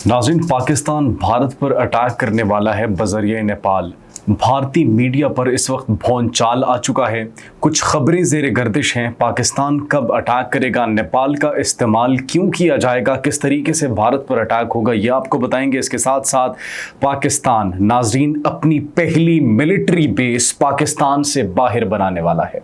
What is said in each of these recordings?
नाज़रीन, पाकिस्तान भारत पर अटैक करने वाला है बज़रिए नेपाल। भारतीय मीडिया पर इस वक्त भौंचाल आ चुका है। कुछ खबरें ज़ेर गर्दिश हैं। पाकिस्तान कब अटैक करेगा, नेपाल का इस्तेमाल क्यों किया जाएगा, किस तरीके से भारत पर अटैक होगा, ये आपको बताएंगे। इसके साथ साथ पाकिस्तान नाज़रीन अपनी पहली मिलिट्री बेस पाकिस्तान से बाहर बनाने वाला है।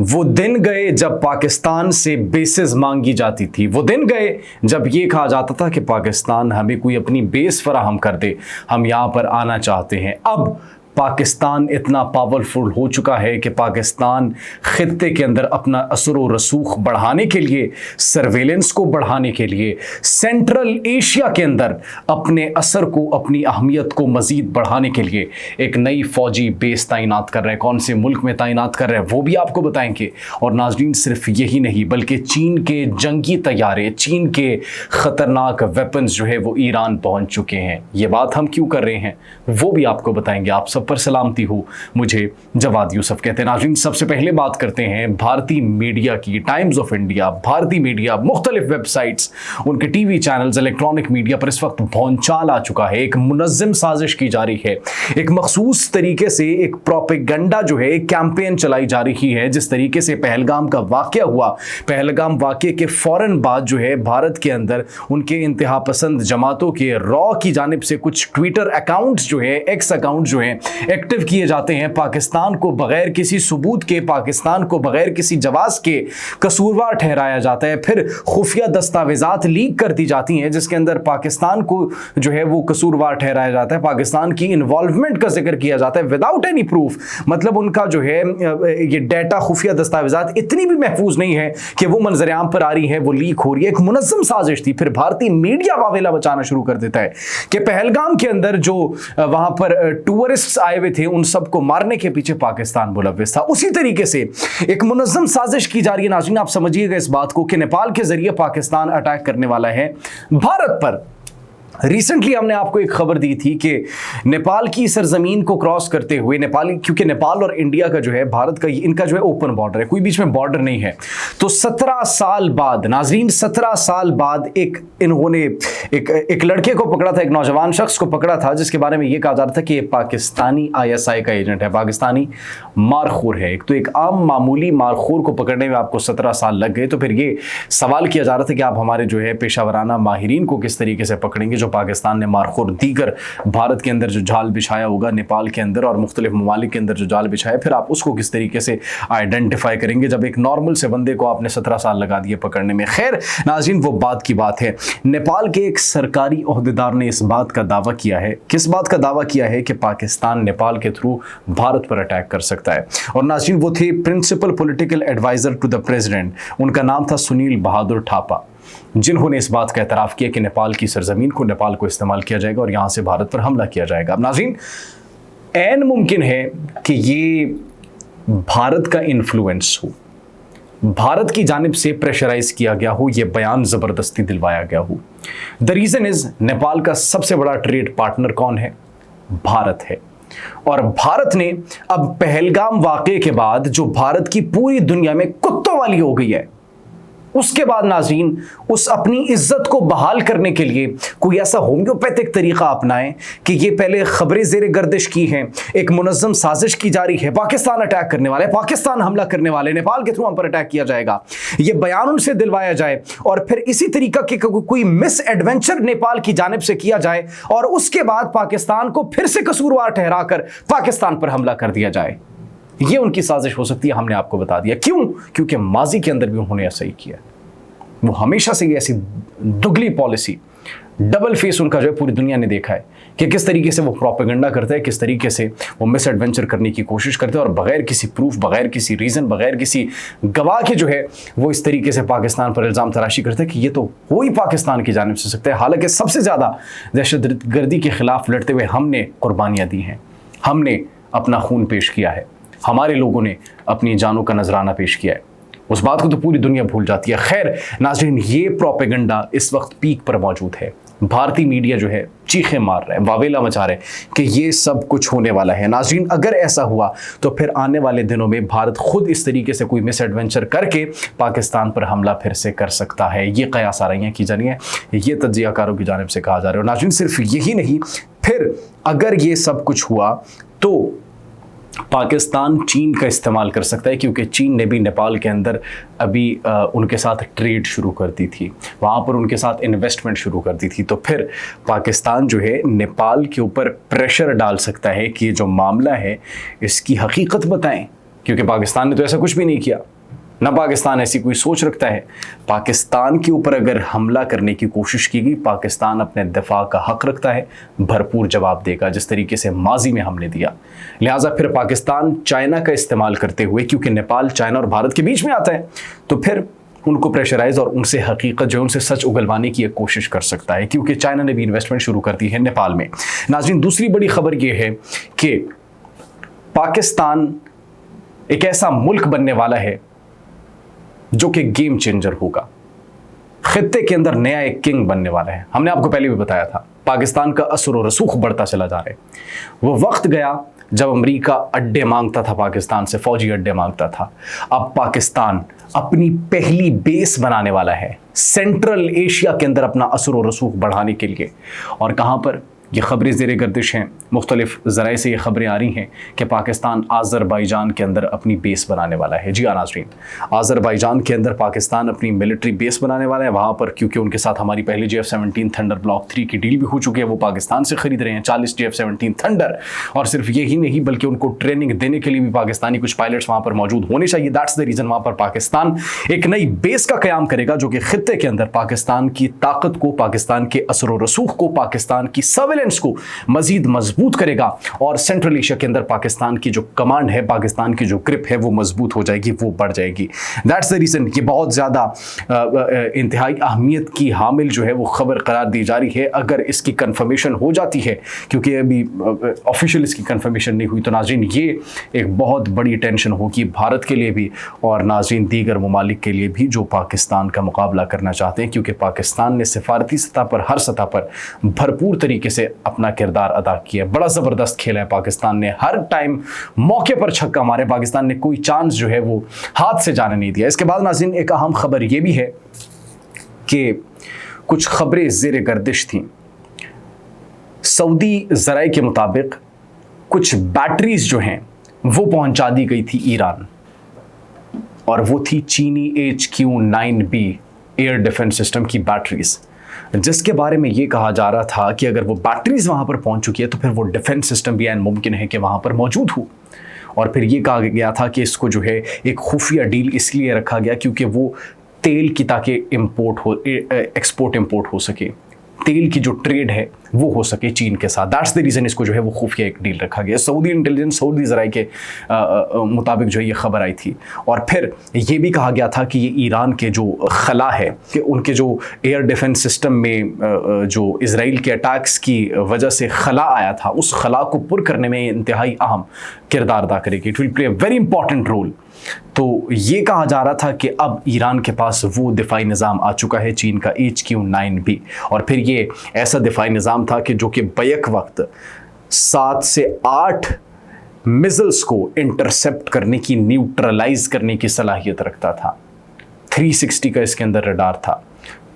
वो दिन गए जब पाकिस्तान से बेसेस मांगी जाती थी, वो दिन गए जब ये कहा जाता था कि पाकिस्तान हमें कोई अपनी बेस फराहम कर दे, हम यहाँ पर आना चाहते हैं। अब पाकिस्तान इतना पावरफुल हो चुका है कि पाकिस्तान खित्ते के अंदर अपना असर व रसूख बढ़ाने के लिए, सर्वेलेंस को बढ़ाने के लिए, सेंट्रल एशिया के अंदर अपने असर को, अपनी अहमियत को मज़ीद बढ़ाने के लिए एक नई फ़ौजी बेस तैनात कर रहे हैं। कौन से मुल्क में तैनात कर रहे हैं वो भी आपको बताएंगे। और नाज़रीन, सिर्फ यही नहीं बल्कि चीन के जंगी तैयारे, चीन के ख़तरनाक वेपन्स जो है वो ईरान पहुँच चुके हैं। ये बात हम क्यों कर रहे हैं वो भी आपको बताएंगे। आप सब पर सलामती हो, मुझे जवाद यूसुफ कहते हैं। नाज़रीन, सबसे पहले बात करते हैं भारतीय मीडिया की। टाइम्स ऑफ इंडिया, भारतीय मीडिया, मुख्तलिफ वेबसाइट्स, उनके टीवी चैनल्स, इलेक्ट्रॉनिक मीडिया पर इस वक्त भौंचाल आ चुका है। एक मुनज़्ज़म साजिश की जा रही है, एक मखसूस तरीके से एक प्रोपेगेंडा जो है, एक कैंपेन चलाई जा रही है। जिस तरीके से पहलगाम का वाक़या हुआ, पहलगाम वाक़े के फ़ौरन बाद जो है भारत के अंदर उनके इंतहा पसंद जमातों के रॉ की जानिब से कुछ ट्विटर अकाउंट्स जो है, एक्स अकाउंट जो है एक्टिव किए जाते हैं। पाकिस्तान को बगैर किसी सबूत के, पाकिस्तान को बगैर किसी जवाज के कसूरवार ठहराया जाता है। फिर खुफिया दस्तावेजात लीक कर दी जाती हैं जिसके अंदर पाकिस्तान को जो है वो कसूरवार ठहराया जाता है, पाकिस्तान की इन्वॉल्वमेंट का जिक्र किया जाता है विदाउट एनी प्रूफ। मतलब उनका जो है ये डेटा, खुफिया दस्तावेजात इतनी भी महफूज नहीं है कि वो मंजर-ए-आम पर आ रही है, वो लीक हो रही है। एक मुनज़्ज़म साजिश थी। फिर भारतीय मीडिया वावेला बचाना शुरू कर देता है कि पहलगाम के अंदर जो वहां पर टूरिस्ट आए हुए थे उन सबको मारने के पीछे पाकिस्तान मुलव्विस था। उसी तरीके से एक मुनज़्ज़म साजिश की जा रही है। नाज़रीन, आप समझिएगा इस बात को कि नेपाल के जरिए पाकिस्तान अटैक करने वाला है भारत पर। रिसेंटली हमने आपको एक खबर दी थी कि नेपाल की सरजमीन को क्रॉस करते हुए नेपाली, क्योंकि नेपाल और इंडिया का जो है, भारत का, इनका जो है ओपन बॉर्डर है, कोई बीच में बॉर्डर नहीं है। तो 17 साल बाद, नाज़रीन 17 साल बाद इन्होंने एक लड़के को पकड़ा था, एक नौजवान शख्स को पकड़ा था जिसके बारे में ये कहा जा रहा था कि ये पाकिस्तानी ISI का एजेंट है, पाकिस्तानी मारखोर है। तो एक आम मामूली मारखोर को पकड़ने में आपको 17 साल लग गए। तो फिर ये सवाल किया जा रहा था कि आप हमारे जो है पेशावराना माहिरीन को किस तरीके से पकड़ेंगे जो पाकिस्तान ने मारखोर दीकर भारत के अंदर जो जाल बिछाया होगा, नेपाल के अंदर और मुख्तलिफ ममालिक के अंदर जो जाल बिछाया, फिर आप उसको किस तरीके से आइडेंटिफाई करेंगे जब एक नॉर्मल से बंदे को आपने 17 साल लगा दिए पकड़ने में। खैर नाज़रीन, वो बात की बात है। नेपाल के एक सरकारी ओहदेदार ने इस बात का दावा किया है, किस बात का दावा किया है कि पाकिस्तान नेपाल के थ्रू भारत पर अटैक कर सकता है। और नाज़रीन, वो थे principal political adviser to the president, उनका नाम था सुनील बहादुर थापा, जिन्होंने इस बात का एतराफ़ किया कि नेपाल की सरजमीन को, नेपाल को इस्तेमाल किया जाएगा और यहाँ से भारत पर हमला किया जाएगा। अब नाज़रीन, ऐन मुमकिन है कि ये भारत का इन्फ्लुएंस हो, भारत की जानिब से प्रेशराइज किया गया हो, ये बयान ज़बरदस्ती दिलवाया गया हो। द रीज़न इज़, नेपाल का सबसे बड़ा ट्रेड पार्टनर कौन है? भारत है। और भारत ने अब पहलगाम वाक़े के बाद जो भारत की पूरी दुनिया में कुत्तों वाली हो गई है, उसके बाद नाज़रीन उस अपनी इज्जत को बहाल करने के लिए कोई ऐसा होम्योपैथिक तरीका अपनाएं कि ये पहले खबरें ज़ेर गर्दिश की हैं, एक मुनज़्ज़म साजिश की जा रही है, पाकिस्तान अटैक करने वाले, पाकिस्तान हमला करने वाले, नेपाल के थ्रू हम पर अटैक किया जाएगा, ये बयान उनसे दिलवाया जाए और फिर इसी तरीका के कोई मिस एडवेंचर नेपाल की जानिब से किया जाए और उसके बाद पाकिस्तान को फिर से कसूरवार ठहरा कर पाकिस्तान पर हमला कर दिया जाए। ये उनकी साजिश हो सकती है, हमने आपको बता दिया। क्यों? क्योंकि माजी के अंदर भी उन्होंने ऐसा ही किया। वो हमेशा से ऐसी दुगली पॉलिसी, डबल फेस उनका जो है पूरी दुनिया ने देखा है कि किस तरीके से वो प्रोपेगेंडा करते हैं, किस तरीके से वो मिस एडवेंचर करने की कोशिश करते हैं और बगैर किसी प्रूफ, बगैर किसी रीज़न, बगैर किसी गवाह के जो है वो इस तरीके से पाकिस्तान पर इल्ज़ाम तराशी करते हैं कि ये तो हो ही पाकिस्तान की जानिब से सकता है। हालांकि सबसे ज़्यादा दहशत गर्दी के ख़िलाफ़ लड़ते हुए हमने कुर्बानियाँ दी हैं, हमने अपना खून पेश किया है, हमारे लोगों ने अपनी जानों का नजराना पेश किया है। उस बात को तो पूरी दुनिया भूल जाती है। खैर नाज़रीन, ये प्रोपेगेंडा इस वक्त पीक पर मौजूद है। بھارتی میڈیا جو ہے چیخیں مار رہا ہے, واویلا مچا رہے ہیں کہ یہ سب کچھ ہونے والا ہے. ناظرین, اگر ایسا ہوا تو پھر آنے والے دنوں میں بھارت خود اس طریقے سے کوئی مس ایڈونچر کر کے پاکستان پر حملہ پھر سے کر سکتا ہے. یہ قیاس آرائیاں کی جانی ہیں, یہ تجزیہ کاروں کی جانب سے کہا جا رہا ہے. اور ناظرین, صرف یہی نہیں, پھر اگر یہ سب کچھ ہوا تو پاکستان چین کا استعمال کر سکتا ہے, کیونکہ چین نے بھی نیپال کے اندر ابھی ان کے ساتھ ٹریڈ شروع کر دی تھی, وہاں پر ان کے ساتھ انویسٹمنٹ شروع کر دی تھی. تو پھر پاکستان جو ہے نیپال کے اوپر پریشر ڈال سکتا ہے کہ یہ جو معاملہ ہے اس کی حقیقت بتائیں, کیونکہ پاکستان نے تو ایسا کچھ بھی نہیں کیا, نہ پاکستان ایسی کوئی سوچ رکھتا ہے. پاکستان کے اوپر اگر حملہ کرنے کی کوشش کی گئی, پاکستان اپنے دفاع کا حق رکھتا ہے, بھرپور جواب دے گا جس طریقے سے ماضی میں ہم نے دیا. لہٰذا پھر پاکستان چائنا کا استعمال کرتے ہوئے, کیونکہ نیپال چائنا اور بھارت کے بیچ میں آتا ہے, تو پھر ان کو پریشرائز اور ان سے حقیقت جو ہے ان سے سچ اگلوانے کی ایک کوشش کر سکتا ہے, کیونکہ چائنا نے بھی انویسٹمنٹ شروع کر دی ہے نیپال میں. ناظرین, دوسری بڑی خبر یہ ہے کہ پاکستان ایک ایسا ملک بننے والا ہے جو کہ گیم چینجر ہوگا, خطے کے اندر نیا ایک کنگ بننے والا ہے. ہم نے آپ کو پہلے بھی بتایا تھا, پاکستان کا اثر و رسوخ بڑھتا چلا جا رہا ہے. وہ وقت گیا جب امریکہ اڈے مانگتا تھا پاکستان سے, فوجی اڈے مانگتا تھا. اب پاکستان اپنی پہلی بیس بنانے والا ہے سینٹرل ایشیا کے اندر اپنا اثر و رسوخ بڑھانے کے لیے. اور کہاں پر؟ یہ خبریں زیر گردش ہیں, مختلف ذرائع سے یہ خبریں آ رہی ہیں کہ پاکستان آذربائیجان کے اندر اپنی بیس بنانے والا ہے. جی ہاں ناظرین, آذربائیجان کے اندر پاکستان اپنی ملٹری بیس بنانے والا ہے. وہاں پر کیونکہ ان کے ساتھ ہماری پہلی JF-17 تھنڈر بلاک 3 کی ڈیل بھی ہو چکی ہے, وہ پاکستان سے خرید رہے ہیں 40 JF-17 تھنڈر. اور صرف یہی نہیں بلکہ ان کو ٹریننگ دینے کے لیے بھی پاکستانی کچھ پائلٹس وہاں پر موجود ہونے چاہیے. دیٹس دا ریزن وہاں پر پاکستان ایک نئی بیس کا قیام کرے گا, جو کہ خطے کے اندر پاکستان کی طاقت کو, پاکستان کے اثر و رسوخ کو, پاکستان کی سرویلنس کو مزید مضبوط کرے گا. اور سینٹرل ایشیا کے اندر پاکستان کی جو کمانڈ ہے, پاکستان کی جو گرپ ہے, وہ مضبوط ہو جائے گی, وہ بڑھ جائے گی. دیٹس دا ریزن یہ بہت زیادہ انتہائی اہمیت کی حامل جو ہے وہ خبر قرار دی جا رہی ہے. اگر اس کی کنفرمیشن ہو جاتی ہے, کیونکہ ابھی آفیشیل اس کی کنفرمیشن نہیں ہوئی, تو ناظرین یہ ایک بہت بڑی ٹینشن ہوگی بھارت کے لیے بھی, اور ناظرین دیگر ممالک کے لیے بھی جو پاکستان کا مقابلہ کرنا چاہتے ہیں, کیونکہ پاکستان نے سفارتی سطح پر, ہر سطح پر بھرپور طریقے سے اپنا کردار ادا کیا. بڑا زبردست کھیلا ہے پاکستان نے, ہر ٹائم موقع پر چھکا مارے پاکستان نے, کوئی چانس جو ہے وہ ہاتھ سے جانے نہیں دیا. اس کے بعد ناظرین ایک اہم خبر یہ بھی ہے کہ کچھ خبریں زیر گردش تھیں. سعودی ذرائع کے مطابق کچھ بیٹریز جو ہیں وہ پہنچا دی گئی تھی ایران, اور وہ تھی چینی HQ-9B ایئر ڈیفنس سسٹم کی بیٹریز, جس کے بارے میں یہ کہا جا رہا تھا کہ اگر وہ بیٹریز وہاں پر پہنچ چکی ہے تو پھر وہ ڈیفنس سسٹم بھی ممکن ہے کہ وہاں پر موجود ہو. اور پھر یہ کہا گیا تھا کہ اس کو جو ہے ایک خفیہ ڈیل اس لیے رکھا گیا کیونکہ وہ تیل کی تاکہ ایکسپورٹ امپورٹ ہو سکے, تیل کی جو ٹریڈ ہے وہ ہو سکے چین کے ساتھ. دیٹس دی ریزن اس کو جو ہے وہ خفیہ ایک ڈیل رکھا گیا. سعودی انٹیلیجنس, سعودی ذرائع کے مطابق جو ہے یہ خبر آئی تھی. اور پھر یہ بھی کہا گیا تھا کہ یہ ایران کے جو خلا ہے, کہ ان کے جو ایئر ڈیفنس سسٹم میں جو اسرائیل کے اٹیکس کی وجہ سے خلا آیا تھا, اس خلا کو پر کرنے میں انتہائی اہم کردار ادا کرے گی. It will play a very important role. تو یہ کہا جا رہا تھا کہ اب ایران کے پاس وہ دفاعی نظام آ چکا ہے, چین کا HQ-9B. اور پھر یہ ایسا دفاعی نظام تھا کہ جو کہ بیک وقت 7 سے 8 میزلز کو انٹرسپٹ کرنے کی, نیوٹرلائز کرنے کی صلاحیت رکھتا تھا. 360 کا اس کے اندر ریڈار تھا.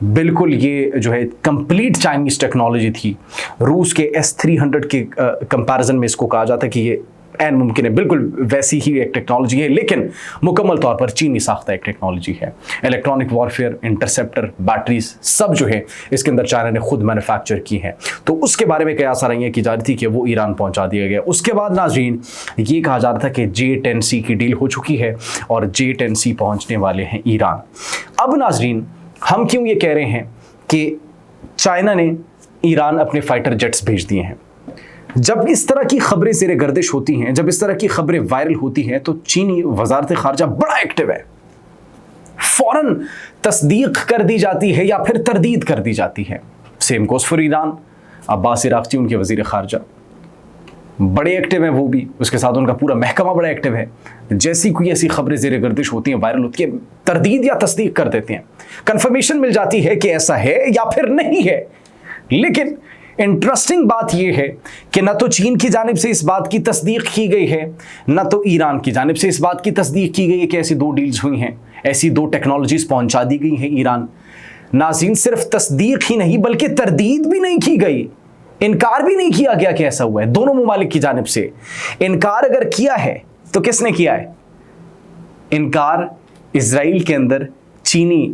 بالکل یہ جو ہے کمپلیٹ چائنیز ٹیکنالوجی تھی. روس کے S-300 کے کمپیریزن میں اس کو کہا جاتا ہے کہ یہ این ممکن ہے, بالکل ویسی ہی ایک ٹیکنالوجی ہے, لیکن مکمل طور پر چینی ساختہ ایک ٹیکنالوجی ہے. الیکٹرانک وارفیئر, انٹرسپٹر, بیٹریز سب جو ہے اس کے اندر چائنا نے خود مینوفیکچر کی ہیں. تو اس کے بارے میں قیاس آرائیاں کی جا رہی تھی کہ وہ ایران پہنچا دیا گیا. اس کے بعد ناظرین یہ کہا جا رہا تھا کہ J-10C کی ڈیل ہو چکی ہے اور J-10C پہنچنے والے ہیں ایران. اب ناظرین ہم کیوں یہ کہہ رہے ہیں کہ چائنا نے ایران اپنے فائٹر جیٹس بھیج دیے ہیں؟ جب اس طرح کی خبریں زیر گردش ہوتی ہیں, جب اس طرح کی خبریں وائرل ہوتی ہیں, تو چینی وزارت خارجہ بڑا ایکٹیو ہے. فوراً تصدیق کر دی جاتی ہے یا پھر تردید کر دی جاتی ہے. Same goes for Iran. Abbas Araghchi ان کے وزیر خارجہ بڑے ایکٹیو ہیں, وہ بھی, اس کے ساتھ ان کا پورا محکمہ بڑا ایکٹیو ہے. جیسی کوئی ایسی خبریں زیر گردش ہوتی ہیں, وائرل ہوتی ہیں, تردید یا تصدیق کر دیتے ہیں. کنفرمیشن مل جاتی ہے کہ ایسا ہے یا پھر نہیں ہے. लेकिन इंटरेस्टिंग बात यह है कि न तो चीन की जानिब से इस बात की तस्दीक की गई है, न तो ईरान की जानिब से इस बात की तस्दीक की गई है कि ऐसी 2 डील्स हुई हैं, ऐसी 2 टेक्नोलॉजीज पहुंचा दी गई हैं ईरान। नाज़रीन, सिर्फ तस्दीक ही नहीं बल्कि तरदीद भी नहीं की गई, इनकार भी नहीं किया गया कि ऐसा हुआ है। दोनों मुमालिक की जानिब से इनकार अगर किया है तो किसने किया है? इनकार इजराइल के अंदर चीनी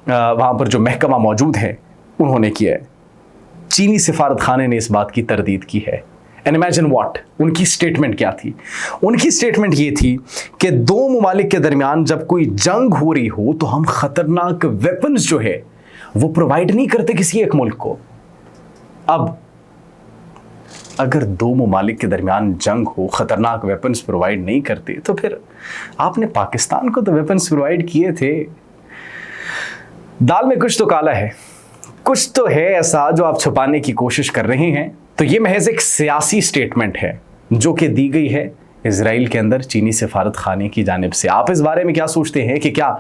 वहाँ पर जो महकमा मौजूद है उन्होंने किया है। चीनी सिफारत खाने ने इस बात की तरदीद की है। एंड इमेजिन व्हाट, उनकी स्टेटमेंट क्या थी? उनकी स्टेटमेंट ये थी कि 2 मुमालिक के दरमियान जब कोई जंग हो रही हो तो हम खतरनाक वेपन्स जो है वो प्रोवाइड नहीं करते किसी एक मुल्क को। अब अगर 2 मुमालिक के दरमियान जंग हो, खतरनाक वेपन्स प्रोवाइड नहीं करते, तो फिर आपने पाकिस्तान को तो वेपन्स प्रोवाइड किए थे। दाल में कुछ तो काला है, कुछ तो है ऐसा जो आप छुपाने की कोशिश कर रहे हैं। तो ये महज एक सियासी स्टेटमेंट है जो कि दी गई है इजराइल के अंदर चीनी सिफारत खाने की जानिब से। आप इस बारे में क्या सोचते हैं कि क्या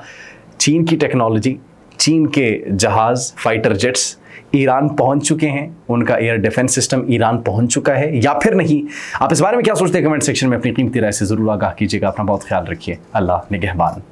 चीन की टेक्नोलॉजी, चीन के जहाज, फाइटर जेट्स ईरान पहुंच चुके हैं, उनका एयर डिफेंस सिस्टम ईरान पहुंच चुका है या फिर नहीं? आप इस बारे में क्या सोचते हैं? कमेंट सेक्शन में अपनी कीमती राय से ज़रूर आगाह कीजिएगा। अपना बहुत ख्याल रखिए। अल्लाह निगहबान।